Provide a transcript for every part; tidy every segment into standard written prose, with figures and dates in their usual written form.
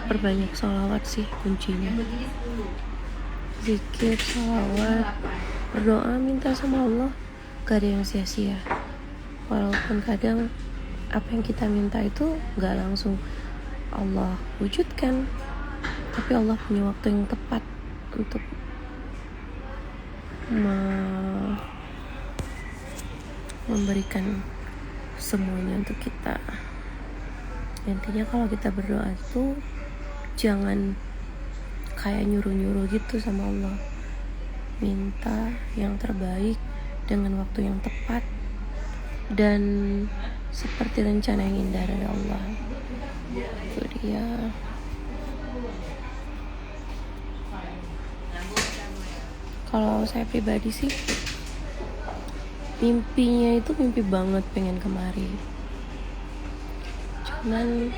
Perbanyak sholawat sih kuncinya. Zikir, sholawat, berdoa, minta sama Allah, gak ada yang sia-sia. Walaupun kadang apa yang kita minta itu gak langsung Allah wujudkan, tapi Allah punya waktu yang tepat untuk memberikan semuanya untuk kita. Intinya kalau kita berdoa itu jangan kayak nyuruh-nyuruh gitu sama Allah. Minta yang terbaik dengan waktu yang tepat dan seperti rencana yang indah dari Allah. Itu dia. Kalau saya pribadi sih mimpinya itu mimpi banget pengen kemari. Cuman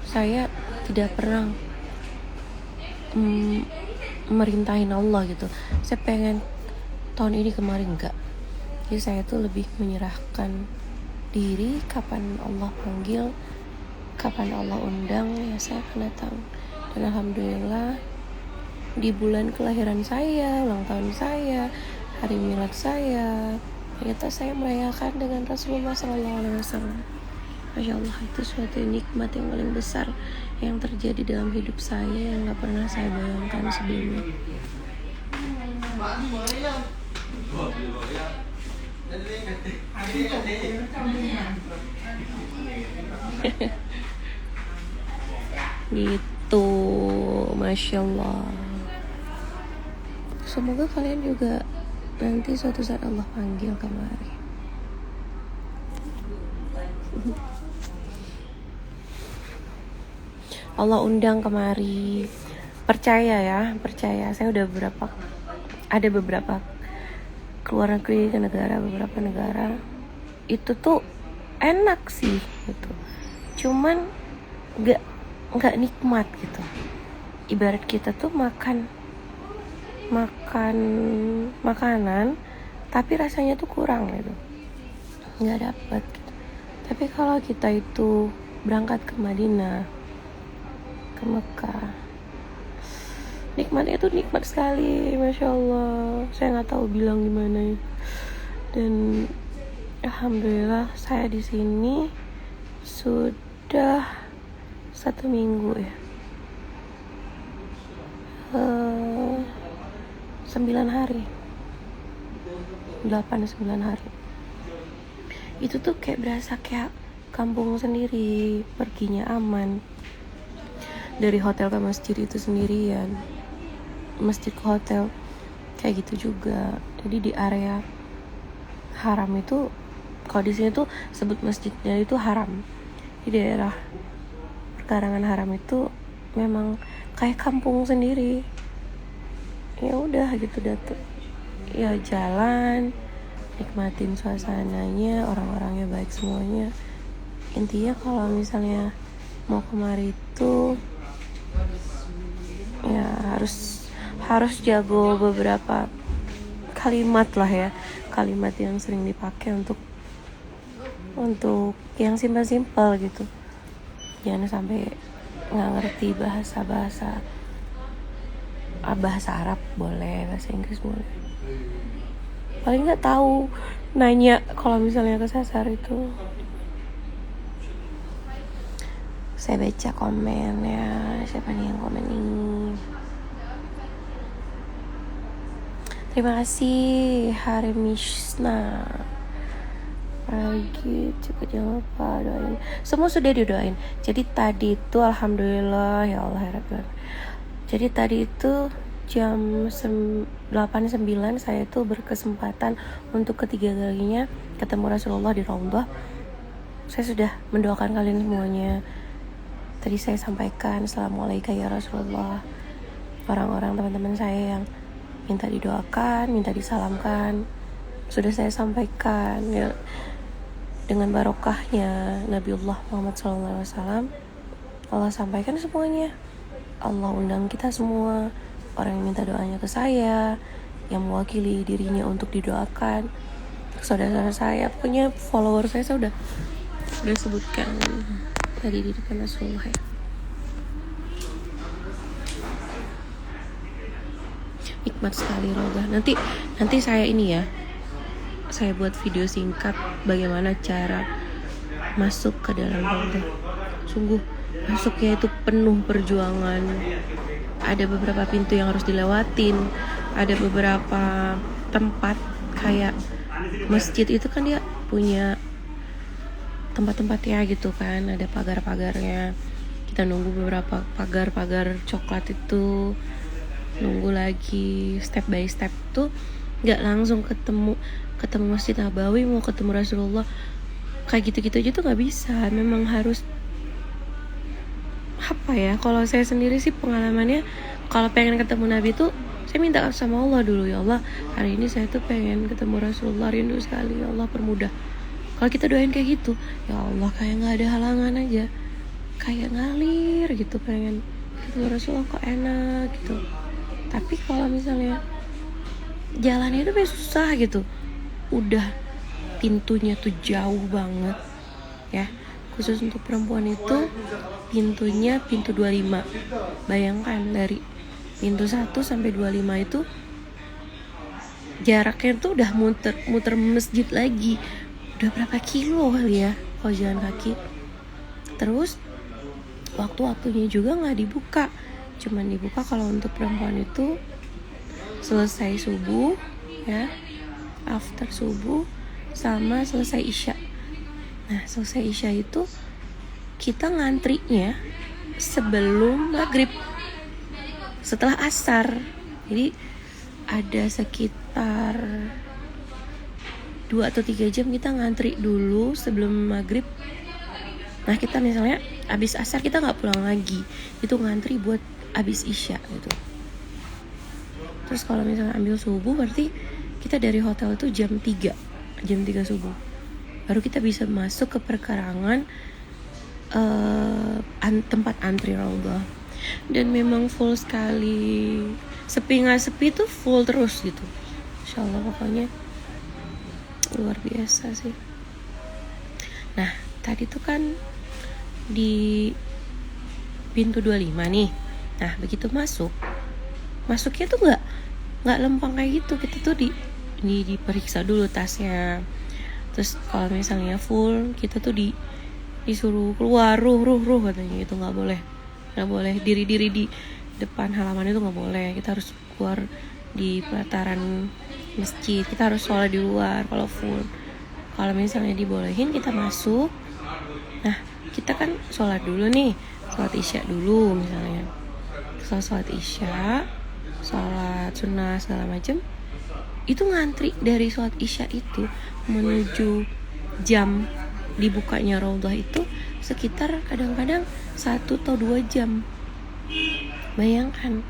saya tidak pernah merintahin Allah gitu. Saya pengen tahun ini kemari, enggak. Jadi saya tuh lebih menyerahkan diri, kapan Allah panggil, kapan Allah undang, ya saya akan datang. Dan alhamdulillah di bulan kelahiran saya, ulang tahun saya, hari milad saya, ternyata saya merayakan dengan Rasulullah SAW. Masya Allah, itu suatu nikmat yang paling besar yang terjadi dalam hidup saya yang gak pernah saya bayangkan sebelumnya. Gitu, Masya Allah. Semoga kalian juga nanti suatu saat Allah panggil kemari. Allah undang kemari. Percaya ya, percaya. Saya udah ada beberapa keluar negeri, ke beberapa negara. Itu tuh enak sih gitu. Cuman gak nikmat gitu. Ibarat kita tuh makan makanan tapi rasanya tuh kurang gitu, nggak dapet gitu. Tapi kalau kita itu berangkat ke Madinah, ke Mekah, nikmatnya tuh nikmat sekali, Masya Allah. Saya nggak tahu bilang gimana ya. Dan alhamdulillah saya di sini sudah 1 minggu ya, 9 hari, 8-9 hari. Itu tuh kayak berasa kayak kampung sendiri, perginya aman. Dari hotel ke masjid itu sendirian, masjid ke hotel kayak gitu juga. Jadi di area haram itu, kalau di sini tuh sebut masjidnya itu haram. Di daerah perkarangan haram itu memang kayak kampung sendiri. Ya udah gitu, datang ya jalan, nikmatin suasananya, orang-orangnya baik semuanya. Intinya kalau misalnya mau kemari itu ya harus jago beberapa kalimat lah ya, kalimat yang sering dipakai untuk yang simpel-simpel gitu. Jangan sampai nggak ngerti bahasa Arab boleh, bahasa Inggris boleh. Paling nggak tahu nanya kalau misalnya kesasar itu. Saya baca komen ya, siapa nih yang komen nih? Terima kasih Harimishna. Lagi juga jangan lupa doain. Semua sudah didoain. Jadi tadi itu alhamdulillah ya Allah ya Rabbi. Jadi tadi itu jam 8.09 saya itu berkesempatan untuk ketiga kalinya ketemu Rasulullah di Raudhah. Saya sudah mendoakan kalian semuanya. Tadi saya sampaikan Assalamualaikum ya Rasulullah. Orang-orang teman-teman saya yang minta didoakan, minta disalamkan, sudah saya sampaikan ya. Dengan barokahnya Nabiullah Muhammad SAW, Allah sampaikan semuanya. Allah undang kita semua, orang yang minta doanya ke saya, yang mewakili dirinya untuk didoakan, saudara-saudara saya, pokoknya follower saya udah sebutkan. tadi di dekat Rasulullah ya. Nikmat sekali Raudhah. Nanti saya ini ya, saya buat video singkat bagaimana cara masuk ke dalam Raudhah. Sungguh masuknya itu penuh perjuangan. Ada beberapa pintu yang harus dilewatin. Ada beberapa tempat kayak masjid itu kan dia punya tempat-tempatnya gitu kan, ada pagar-pagarnya. Kita nunggu beberapa pagar-pagar coklat itu, nunggu lagi step by step tuh, nggak langsung ketemu Masjid Nabawi, mau ketemu Rasulullah kayak gitu-gitu aja tuh nggak bisa. Memang harus apa ya, kalau saya sendiri sih pengalamannya, kalau pengen ketemu Nabi tuh saya minta sama Allah dulu, ya Allah hari ini saya tuh pengen ketemu Rasulullah, rindu sekali, ya Allah permudah. Kalau kita doain kayak gitu, ya Allah kayak nggak ada halangan aja, kayak ngalir gitu, pengen ketemu Rasulullah kok enak gitu. Tapi kalau misalnya jalannya itu kayak susah gitu, udah pintunya tuh jauh banget ya, khusus untuk perempuan itu pintunya pintu 25. Bayangkan dari pintu 1 sampai 25 itu jaraknya tuh udah muter masjid lagi, udah berapa kilo kali ya kalau jalan kaki. Terus waktu-waktunya juga nggak dibuka, cuman dibuka kalau untuk perempuan itu selesai subuh ya, after subuh sama selesai isya. Nah selesai isya itu kita ngantrinya sebelum maghrib, setelah asar. Jadi ada sekitar 2 atau 3 jam kita ngantri dulu sebelum maghrib. Nah kita misalnya abis asar kita gak pulang lagi, itu ngantri buat abis isya gitu. Terus kalau misalnya ambil subuh, berarti kita dari hotel itu jam 3 subuh, baru kita bisa masuk ke perkarangan tempat antri Raudhah. Dan memang full sekali, sepi nggak sepi tuh full terus gitu, Insya Allah pokoknya luar biasa sih. Nah tadi tuh kan di pintu 25 nih. Nah begitu masuknya tuh nggak lempeng kayak gitu. Kita tuh diperiksa dulu tasnya. Terus kalau misalnya full, kita tuh disuruh keluar, ruh katanya gitu, nggak boleh diri di depan halaman itu, nggak boleh. Kita harus keluar di pelataran masjid, kita harus sholat di luar kalau full. Kalau misalnya dibolehin kita masuk, nah kita kan sholat dulu nih, sholat isya dulu misalnya. Sholat isya, sholat sunnah segala macam, itu ngantri dari sholat isya itu menuju jam dibukanya Raudhah itu sekitar kadang-kadang 1 atau 2 jam. Bayangkan,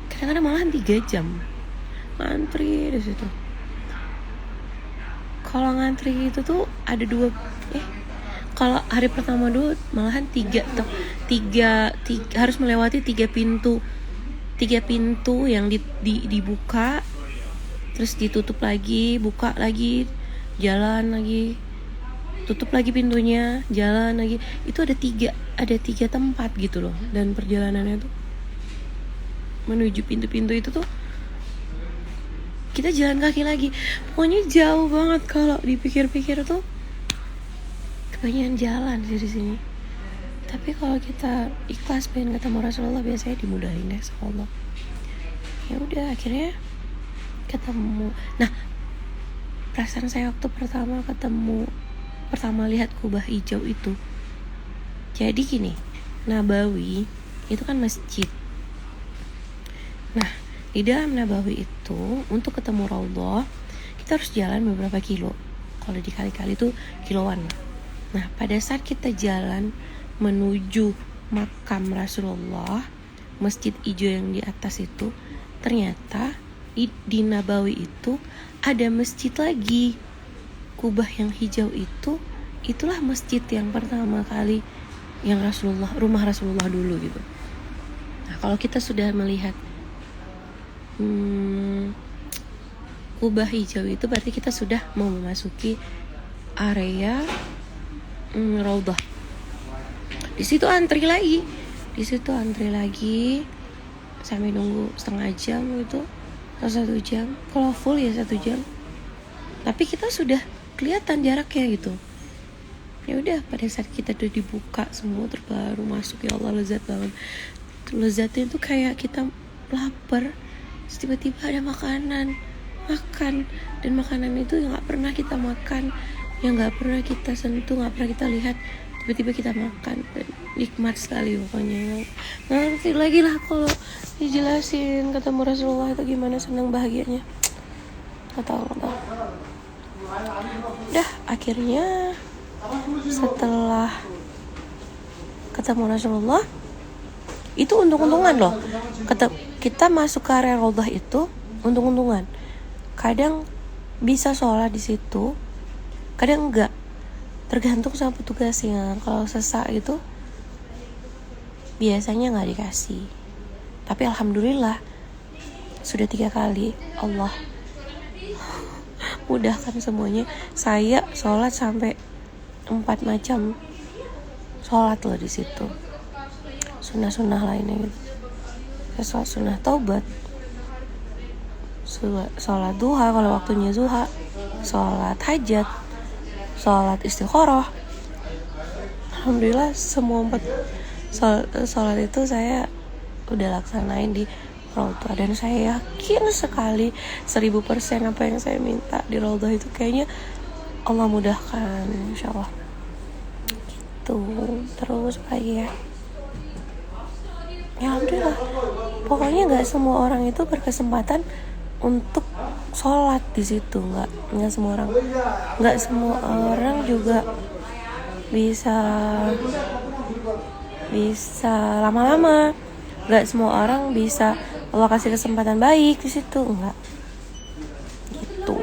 kadang-kadang malahan 3 jam ngantri di situ. Kalau ngantri itu tuh ada kalau hari pertama dulu malahan 3 harus melewati 3 pintu yang dibuka, terus ditutup lagi, buka lagi, jalan lagi, tutup lagi pintunya, jalan lagi. Itu ada tiga tempat gitu loh. Dan perjalanannya tuh menuju pintu-pintu itu tuh kita jalan kaki lagi. Pokoknya jauh banget kalau dipikir-pikir tuh, kebanyakan jalan sih di sini. Tapi kalau kita ikhlas pengen ketemu Rasulullah, biasanya dimudahin deh sama Allah. Ya udah akhirnya ketemu. Nah perasaan saya waktu pertama lihat kubah hijau itu, jadi gini, Nabawi itu kan masjid. Nah di dalam Nabawi itu untuk ketemu Raudhah kita harus jalan beberapa kilo. Kalau dikali-kali itu kiloan. Nah pada saat kita jalan menuju makam Rasulullah, masjid hijau yang di atas itu, ternyata di Nabawi itu ada masjid lagi. Kubah yang hijau itu, itulah masjid yang pertama kali yang rumah Rasulullah dulu gitu. Nah kalau kita sudah melihat kubah hijau itu, berarti kita sudah mau memasuki area Raudhah. Di situ antri lagi sampai nunggu setengah jam gitu atau 1 jam. Kalau full ya 1 jam. Tapi kita sudah kelihatan jaraknya gitu. Ya udah, pada saat kita udah dibuka semua terbaru masuk, ya Allah lezat banget. Lezatnya tuh kayak kita lapar, terus tiba-tiba ada makan, dan makanan itu yang nggak pernah kita makan, yang nggak pernah kita sentuh, nggak pernah kita lihat, tiba-tiba kita makan, dan nikmat sekali pokoknya. Nggak ngerti lagi lah kalau dijelasin ketemu Rasulullah itu gimana senang bahagianya. Nggak tahu. Udah, akhirnya setelah ketemu Rasulullah itu untung-untungan loh. Kita masuk ke area Raudhah itu untung-untungan. Kadang bisa sholat di situ, kadang enggak. Tergantung sama petugasnya. Kalau sesak itu biasanya nggak dikasih. Tapi alhamdulillah sudah 3 kali Allah mudahkan semuanya. Saya sholat sampai 4 macam sholat loh di situ. Sunnah lainnya gitu. Sholat sunnah taubat, sholat duha kalau waktunya duha, sholat hajat, sholat istikharah. Alhamdulillah semua 4 sholat itu saya udah laksanain di Raudhah, dan saya yakin sekali 1000% apa yang saya minta di Raudhah itu kayaknya Allah mudahkan, insyaallah. Gitu. Terus lagi ya alhamdulillah, pokoknya nggak semua orang itu berkesempatan untuk sholat di situ, nggak semua orang juga bisa lama-lama, nggak semua orang bisa Allah kasih kesempatan baik di situ, nggak gitu.